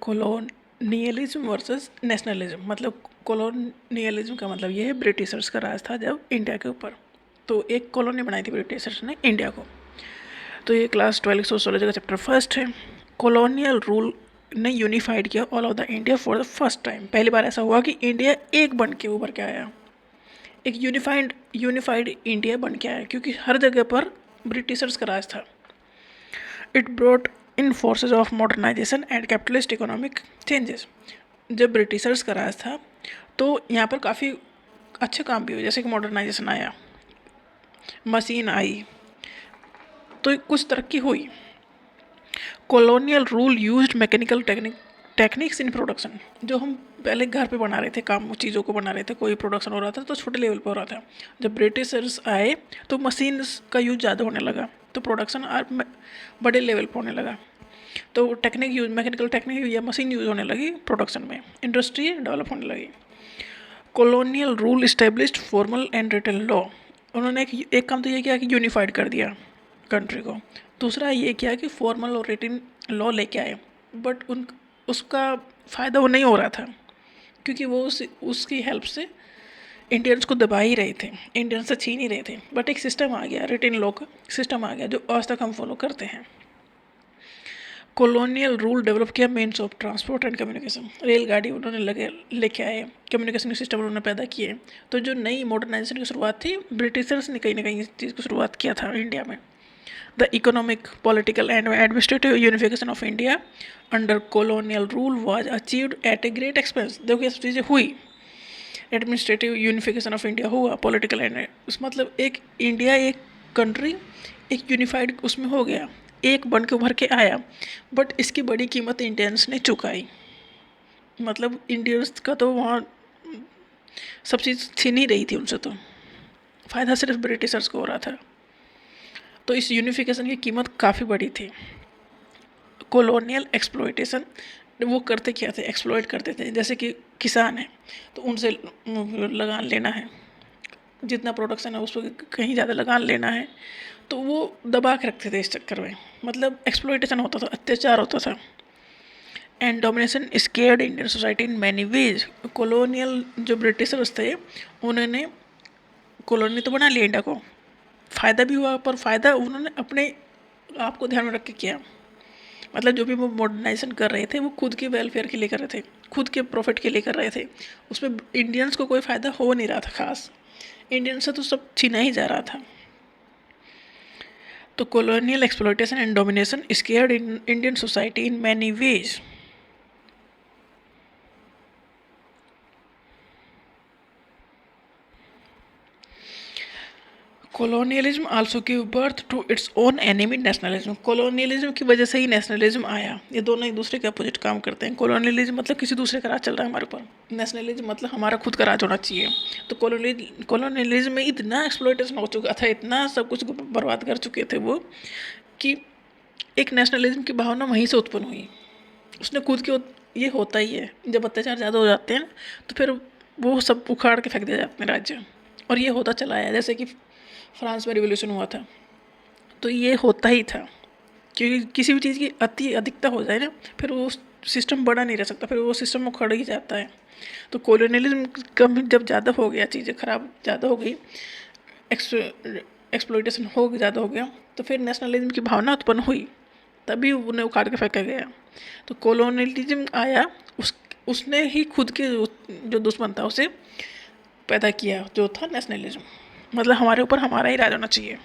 Colonialism versus nationalism. मतलब colonialism का मतलब ये है ब्रिटिशर्स का राज था जब इंडिया के ऊपर, तो एक कॉलोनी बनाई थी ब्रिटिशर्स ने इंडिया को। तो ये क्लास 12 सोशियोलॉजी का चैप्टर फर्स्ट है। कॉलोनियल रूल ने यूनिफाइड किया all of the India for the first time. पहली बार ऐसा हुआ कि इंडिया एक बन के उभर के आया, एक यूनिफाइड इंडिया बन के आया, क्योंकि हर जगह पर ब्रिटिशर्स का राज था। It brought in forces of modernization and capitalist economic changes. जब ब्रिटिशर्स का राज था तो यहाँ पर काफ़ी अच्छे काम भी हुए, जैसे कि मॉडर्नाइजेशन आया, मशीन आई, तो कुछ तरक्की हुई। Colonial rule used mechanical techniques in production. जो हम पहले घर पे बना रहे थे, काम चीज़ों को बना रहे थे, कोई प्रोडक्शन हो रहा था तो छोटे लेवल पर हो रहा था। जब ब्रिटिशर्स आए तो मशीन्स का यूज ज़्यादा होने लगा, तो प्रोडक्शन बड़े लेवल पर होने लगा। तो मैकेनिकल टेक्निक या मशीन यूज होने लगी प्रोडक्शन में, इंडस्ट्री डेवलप होने लगी। Colonial rule established formal and written law. उन्होंने एक काम तो ये किया कि यूनिफाइड कर दिया कंट्री को। दूसरा ये किया कि फॉर्मल और रिटन लॉ लेके आए, बट उसका फ़ायदा वो नहीं हो रहा था, क्योंकि वो उसकी हेल्प से इंडियंस को दबा ही रहे थे, इंडियंस से छीन ही रहे थे। बट एक सिस्टम आ गया, रिटन लॉ का सिस्टम आ गया, जो आज तक हम फॉलो करते हैं। कॉलोनियल रूल डेवलप किया means of transport and communication. रेलगाड़ी उन्होंने लेके आए, कम्युनिकेशन के सिस्टम उन्होंने पैदा किए। तो जो नई मॉडर्नाइजेशन की शुरुआत थी, ब्रिटिशर्स ने कहीं ना कहीं इस चीज़ की शुरुआत किया था इंडिया में। The economic, political and administrative unification of India under colonial rule was achieved at a great expense. देखो ये सब चीज़ें हुई, एडमिनिस्ट्रेटिव यूनिफिकेशन ऑफ इंडिया हुआ, पॉलिटिकल एंड मतलब एक इंडिया, एक कंट्री, एक यूनिफाइड उसमें हो गया, एक बन के उभर के आया। बट इसकी बड़ी कीमत इंडियंस ने चुकाई। मतलब इंडियंस का तो वहाँ सब चीज़ छीन ही रही थी उनसे, तो फ़ायदा सिर्फ ब्रिटिशर्स को हो रहा था। तो इस यूनिफिकेशन की कीमत काफ़ी बड़ी थी। कॉलोनियल एक्सप्लॉयटेशन, वो करते क्या थे, एक्सप्लॉयट करते थे। जैसे कि किसान है तो उनसे लगान लेना है, जितना प्रोडक्शन है उस पर कहीं ज़्यादा लगान लेना है, तो वो दबा के रखते थे इस चक्कर में। मतलब एक्सप्लॉयटेशन होता था, अत्याचार होता था। And domination scared Indian society in many ways. Colonial जो ब्रिटिशर्स थे उन्होंने कॉलोनी तो बना लिया इंडिया को, फ़ायदा भी हुआ, पर फ़ायदा उन्होंने अपने आप को ध्यान में रख के किया। मतलब जो भी वो मॉडर्नाइजेशन कर रहे थे वो खुद के वेलफेयर के लिए कर रहे थे, खुद के प्रॉफिट के लिए कर रहे थे। उसमें इंडियंस को कोई फ़ायदा हो नहीं रहा था खास, इंडियंस से तो सब छीना ही जा रहा था। तो colonial exploitation and domination scared in Indian society in many ways. Colonialism also gave birth to its own enemy nationalism. Colonialism की वजह से ही nationalism आया। ये दोनों एक दूसरे के अपोजिट काम करते हैं। Colonialism मतलब किसी दूसरे का राज चल रहा है हमारे ऊपर, nationalism मतलब हमारा खुद का राज होना चाहिए। तो colonialism में इतना एक्सप्लॉयटेशन हो चुका था, इतना सब कुछ बर्बाद कर चुके थे वो, कि एक नेशनलिज्म की भावना वहीं से उत्पन्न हुई। उसने खुद के, ये होता ही है जब अत्याचार ज़्यादा हो जाते हैं तो फिर वो सब उखाड़ के फेंक दिए जाते हैं राज्य, और ये होता चला है। जैसे कि फ्रांस में रिवॉल्यूशन हुआ था, तो ये होता ही था, क्योंकि किसी भी चीज़ की अधिकता हो जाए ना, फिर वो सिस्टम बड़ा नहीं रह सकता, फिर वो सिस्टम उखड़ ही जाता है। तो कॉलोनियलिज्म कम जब ज़्यादा हो गया, चीज़ें ख़राब ज़्यादा हो गई, एक्सप्लॉयटेशन ज़्यादा हो गया, तो फिर नेशनलिज्म की भावना उत्पन्न हुई, तभी उन्हें उखाड़ के फेंका गया। तो कॉलोनियलिज्म आया, उसने ही खुद के जो दुश्मन था उसे पैदा किया, जो था नेशनलिज्म। मतलब हमारे ऊपर हमारा ही राज होना चाहिए।